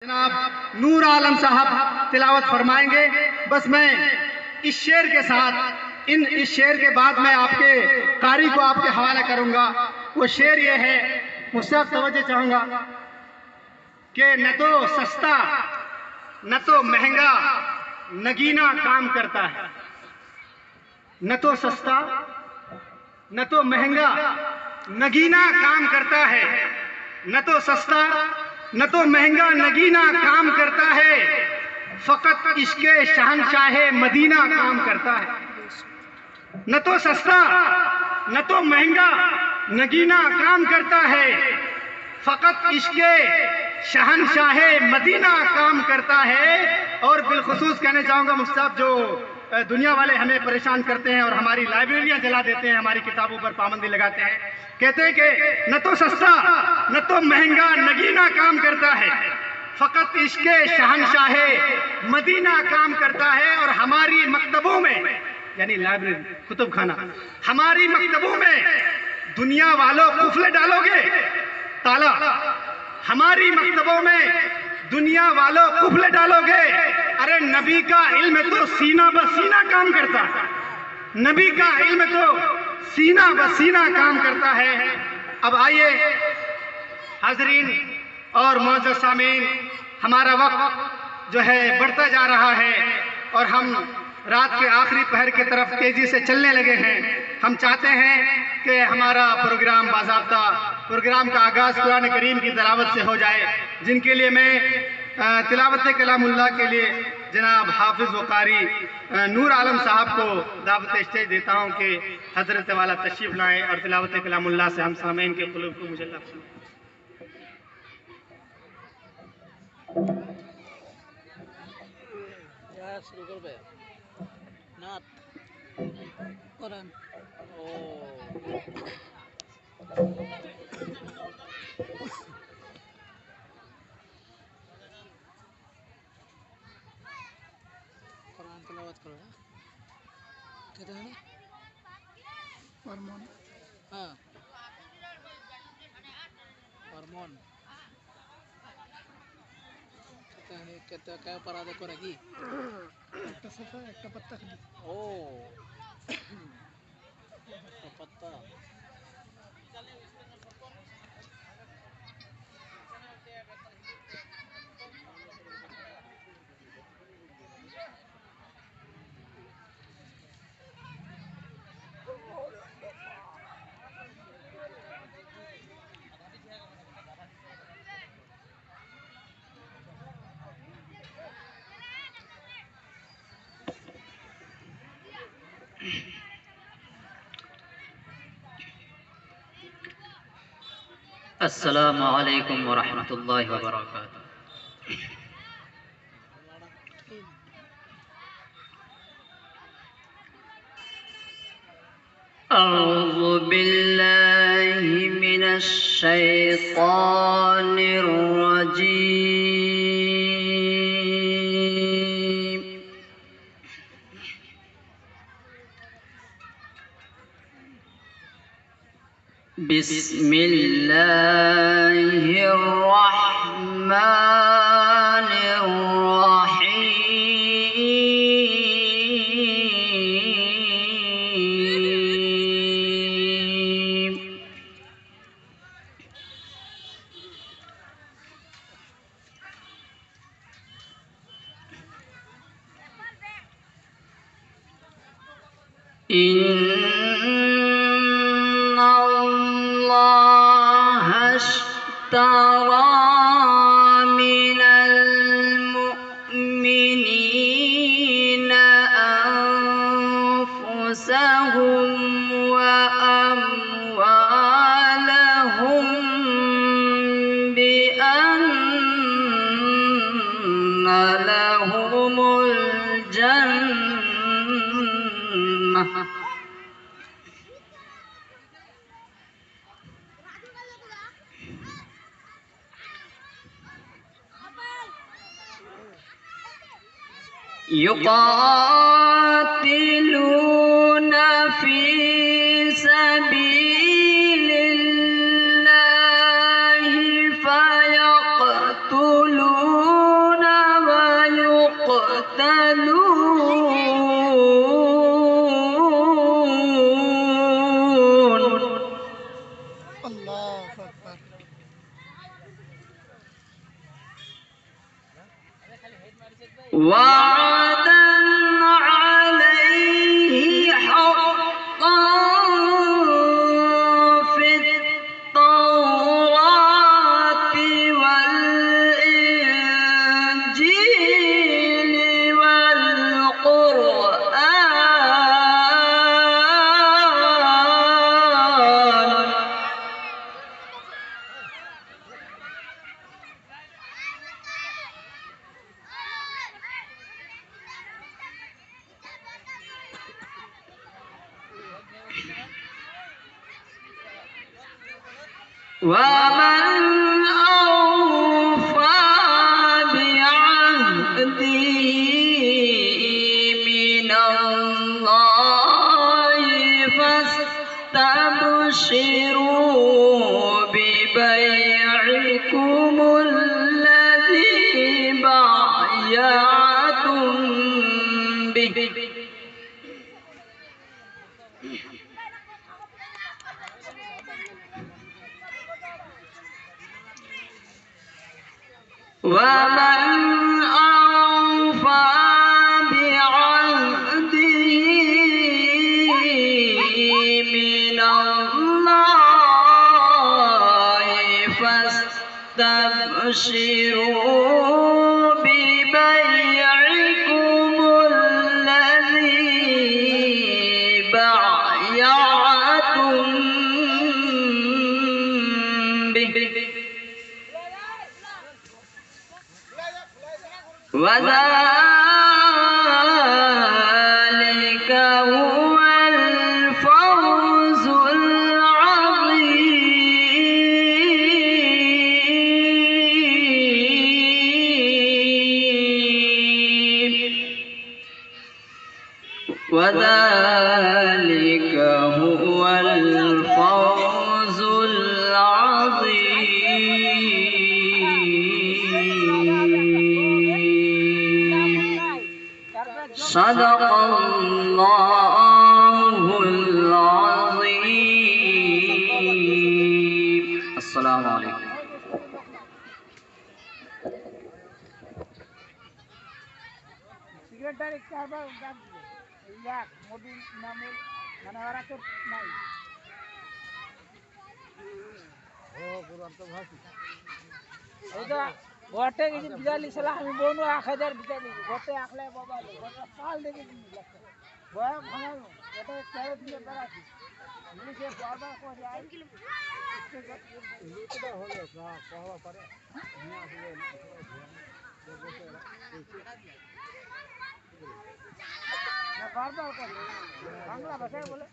जनाब नूरआलम साहब तिलावत फरमाएंगे। बस मैं इस शेर के साथ इस शेर के बाद मैं आपके कारी को आपके हवाले करूंगा। वो शेर ये है, मुझसे आप तवज्जो चाहूंगा कि न तो सस्ता न तो महंगा नगीना काम करता है। न तो सस्ता न तो महंगा नगीना काम करता है। न तो सस्ता न तो महंगा नगीना काम करता है, फकत इसके शहंशाहे मदीना काम करता है। न तो सस्ता न तो महंगा नगीना काम करता है, फकत इसके शहंशाहे मदीना काम करता है। और बिलखुसूस कहना चाहूँगा मुफ्ताब, जो दुनिया वाले हमें परेशान करते हैं और हमारी लाइब्रेरियाँ जला देते हैं, हमारी किताबों पर पाबंदी लगाते हैं, कहते हैं कि न तो सस्ता न तो महंगा नगीना काम करता है, फकत इसके शहंशाहे मदीना काम करता है। और हमारी मकतबों में, यानी लाइब्रेरी कुतुब खाना, हमारी मकतबों में दुनिया वालों कुफले डालोगे ताला, हमारी मकतबों में दुनिया वालों कुफले डालोगे। अरे नबी का इल्म तो सीना ब सीना काम करता है, नबी का इल्म तो सीना ब सीना काम करता है। अब आइए हाजरीन और मुअज़्ज़ज़ सामीन, हमारा वक्त जो है बढ़ता जा रहा है और हम रात के आखिरी पहर की तरफ तेजी से चलने लगे हैं। हम चाहते हैं कि हमारा प्रोग्राम बाज़ाब्ता प्रोग्राम का आगाज़ कुरान करीम की तिलावत से हो जाए, जिनके लिए मैं तिलावत कलामुल्लाह के लिए जनाब हाफिज वक़ारी नूरआलम साहब को दावत स्टेज देता हूँ कि हजरत वाला तशरीफ़ लाएँ और तिलावत कलामुल्लाह से हम सामीन के क़ुलूब को मुजल्ला फरमाएं। तलावत करो ना, कहते हैं हार्मोन, हाँ हार्मोन कहते हैं क्या परा देखो रगी एक सफा एक पत्ता खली ओ पत्ता अस्सलामु अलैकुम वरहमतुल्लाहि वबरकातुहू। अऊज़ु बिल्लाहि मिनश शैतानिर रजीम। बिस्मिल्लाहिर्रहमानिर्रहीम। اشترى من المؤمنين أنفسهم وأموالهم بأن لهم الجنة يقاتلون في سبيل الله فيقتلون وعدا عليه حقا في التوراة والإنجيل والقرآن ومن أوفى بعهده من الله فاستبشروا ببيعكم الذي بايعتم به ومن أوفى بعهده من الله فاستبشروا ببيعكم الذي بايعتم به وذلك هو الفوز العظيم وذلك هو الفوز العظيم صدق الله العظيم السلام عليكم সিগারেট ডাইরেক্ট চারবার ডাক দিবে এই এক মোবিল নামুল মানে ওরা তো নাই ও পুরান তো ভাসি এইটা ঘটে গেছে বিজালি সালা আমি বনু 1000 বিজালি ঘটে আকলে বাবা ঘটে কাল দেখে দিই লাগছে বয়া ভাঙানো এটা 13 দিনের পর আছে পুলিশে বারবার করে আই লুটটা হলো পাওয়া পারে নিয়ে আসলে বারবার করে বাংলা ভাষায় বলে